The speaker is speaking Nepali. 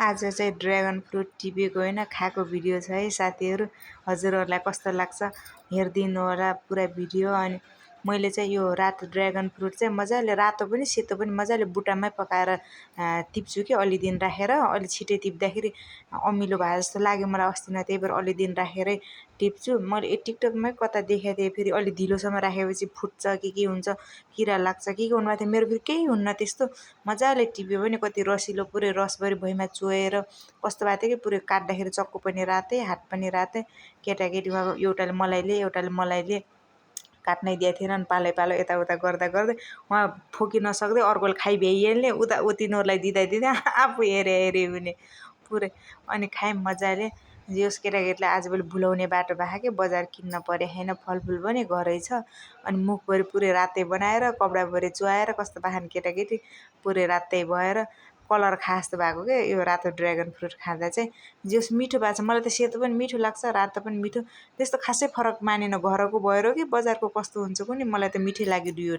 आज चाहिँ ड्र्यागन फ्रुट टिपेको होइन खाएको भिडियो छ है साथीहरू। हजुरहरूलाई कस्तो लाग्छ हेरिदिनु होला पुरा भिडियो। अनि मैले चाहिँ यो रातो ड्र्यागन फ्रुट चाहिँ मजाले रातो पनि सेतो पनि मजाले बुट्टामै पकाएर टिप्छु कि अलि दिन राखेर। अलि छिटै टिप्दाखेरि अमिलो भए जस्तो लाग्यो मलाई अस्ति न, त्यही भएर अलि दिन राखेरै टिप्छु। मैले टिकटकमै कता देखाएको थिएँ, फेरि अलि ढिलोसम्म राखेपछि फुट्छ के हुन्छ, किरा लाग्छ के हुनुभएको थियो। मेरो फेरि केही हुन्न त्यस्तो, मजाले टिप्यो भने कति रसिलो पुरै रसभरि भुइँमा चोएर कस्तो भएको थियो कि पुरै काट्दाखेरि चक्कु पनि रातै हात पनि रातै। केटाकेटीमा एउटाले मलाई लिए एउटाले मलाई लिए, काट्नै दिएको थिएन। पालै पालो यताउता गर्दा गर्दै उहाँ फोकी नसक्दै अर्कोले खाइ भ्याइहाल्ने, उता तिनीहरूलाई दिँदा आफू हेरे हुने पुरै। अनि खाएँ मजाले। जस केटाकेटीलाई आजभोलि भुलाउने बाटो भएको के बजार किन्न परे छैन, फलफुल पनि घरै छ। अनि मुखभरि पुरै रातै बनाएर कपडाभरि चुहाएर कस्तो पाखान् केटाकेटी पुरै रातै भएर कलर खा जस्तो भएको के यो रातो ड्र्यागन फ्रुट खाँदा चाहिँ। जस मिठो भएको छ, मलाई त सेतो पनि मिठो लाग्छ रातो पनि मिठो, त्यस्तो खासै फरक मानेन घरको भएर हो कि बजारको कस्तो हुन्छ कुनि, मलाई त मिठै लाग्यो दुईवटा।